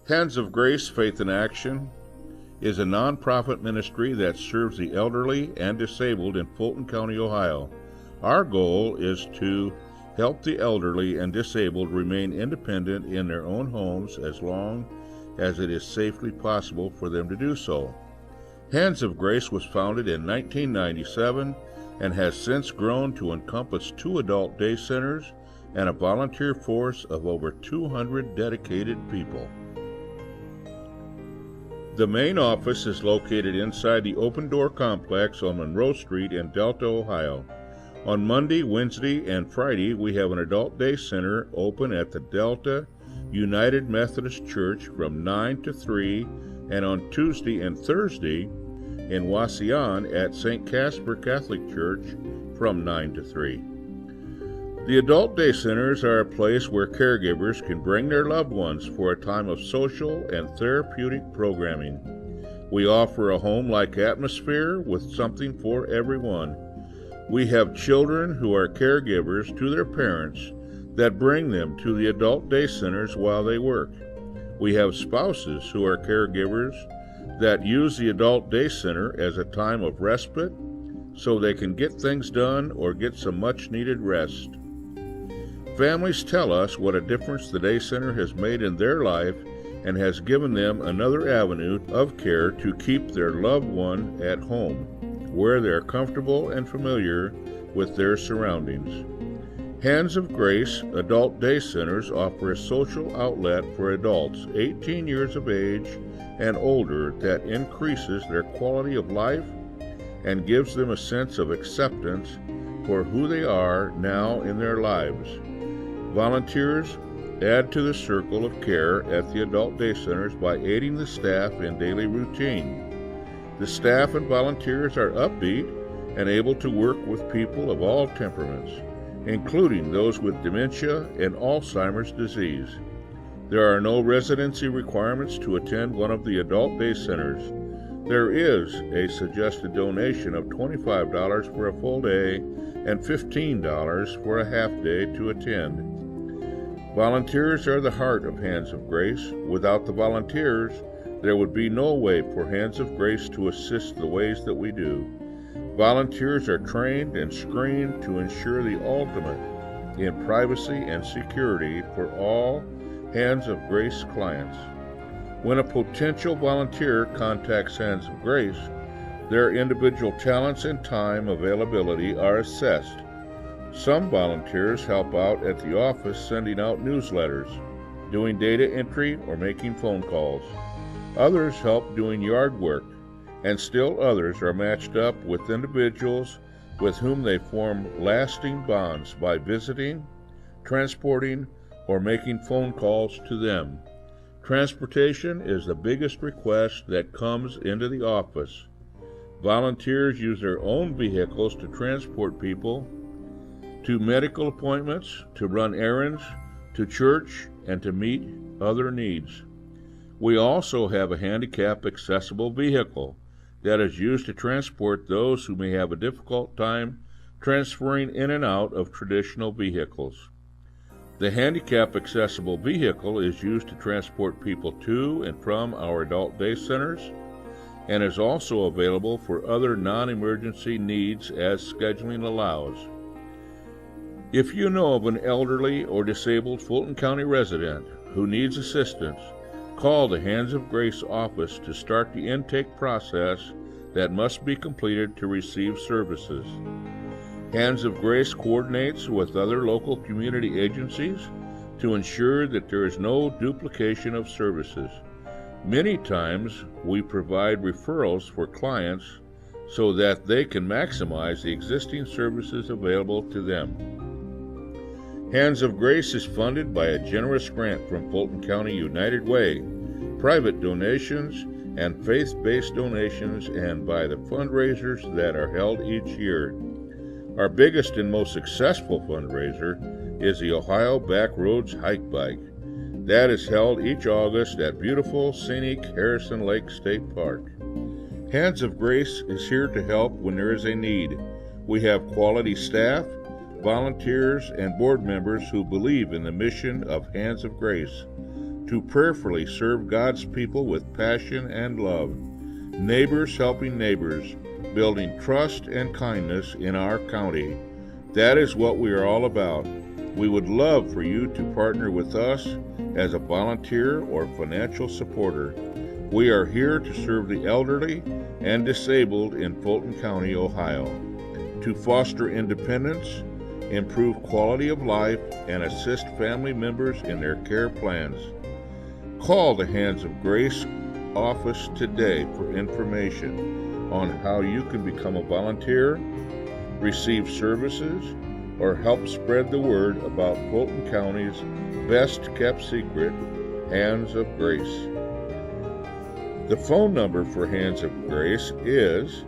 Hands of Grace, Faith in Action is a nonprofit ministry that serves the elderly and disabled in Fulton County, Ohio. Our goal is to help the elderly and disabled remain independent in their own homes as long as it is safely possible for them to do so. Hands of Grace was founded in 1997 and has since grown to encompass 2 adult day centers and a volunteer force of over 200 dedicated people. The main office is located inside the Open Door Complex on Monroe Street in Delta, Ohio. On Monday, Wednesday, and Friday, we have an adult day center open at the Delta United Methodist Church from 9 to 3, and on Tuesday and Thursday in Wauseon at St. Casper Catholic Church from 9 to 3. The adult day centers are a place where caregivers can bring their loved ones for a time of social and therapeutic programming. We offer a home-like atmosphere with something for everyone. We have children who are caregivers to their parents that bring them to the adult day centers while they work. We have spouses who are caregivers that use the adult day center as a time of respite so they can get things done or get some much-needed rest. Families tell us what a difference the day center has made in their life and has given them another avenue of care to keep their loved one at home, where they're comfortable and familiar with their surroundings. Hands of Grace adult day centers offer a social outlet for adults 18 years of age and older that increases their quality of life and gives them a sense of acceptance for who they are now in their lives. Volunteers add to the circle of care at the adult day centers by aiding the staff in daily routine. The staff and volunteers are upbeat and able to work with people of all temperaments, including those with dementia and Alzheimer's disease. There are no residency requirements to attend one of the adult day centers. There is a suggested donation of $25 for a full day and $15 for a half day to attend. Volunteers are the heart of Hands of Grace. Without the volunteers, there would be no way for Hands of Grace to assist the ways that we do. Volunteers are trained and screened to ensure the ultimate in privacy and security for all Hands of Grace clients. When a potential volunteer contacts Hands of Grace, their individual talents and time availability are assessed. Some volunteers help out at the office sending out newsletters, doing data entry, or making phone calls. Others help doing yard work, and still others are matched up with individuals with whom they form lasting bonds by visiting, transporting, or making phone calls to them. Transportation is the biggest request that comes into the office. Volunteers use their own vehicles to transport people to medical appointments, to run errands, to church, and to meet other needs. We also have a handicap accessible vehicle that is used to transport those who may have a difficult time transferring in and out of traditional vehicles. The handicap accessible vehicle is used to transport people to and from our adult day centers and is also available for other non-emergency needs as scheduling allows. If you know of an elderly or disabled Fulton County resident who needs assistance, call the Hands of Grace office to start the intake process that must be completed to receive services. Hands of Grace coordinates with other local community agencies to ensure that there is no duplication of services. Many times we provide referrals for clients so that they can maximize the existing services available to them. Hands of Grace is funded by a generous grant from Fulton County United Way, private donations, and faith-based donations, and by the fundraisers that are held each year. Our biggest and most successful fundraiser is the Ohio Backroads Hike Bike. That is held each August at beautiful, scenic Harrison Lake State Park. Hands of Grace is here to help when there is a need. We have quality staff, volunteers, and board members who believe in the mission of Hands of Grace. to prayerfully serve God's people with passion and love. Neighbors helping neighbors, building trust and kindness in our county. That is what we are all about. We would love for you to partner with us as a volunteer or financial supporter. We are here to serve the elderly and disabled in Fulton County, Ohio, to foster independence, improve quality of life, and assist family members in their care plans. Call the Hands of Grace office today for information on how you can become a volunteer, receive services, or help spread the word about Fulton County's best-kept secret, Hands of Grace. The phone number for Hands of Grace is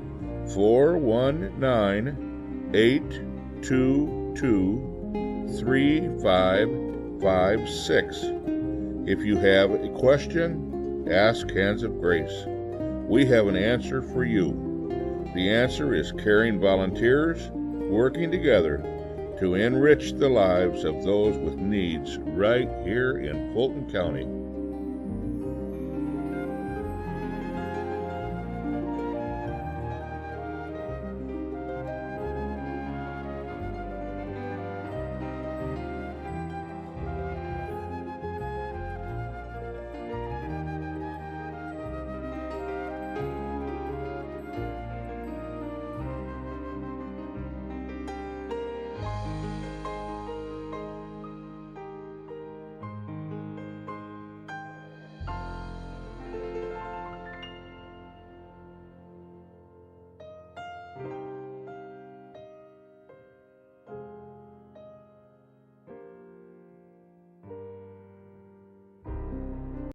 419-822-3556. If you have a question, ask Hands of Grace. We have an answer for you. The answer is caring volunteers working together to enrich the lives of those with needs right here in Fulton County.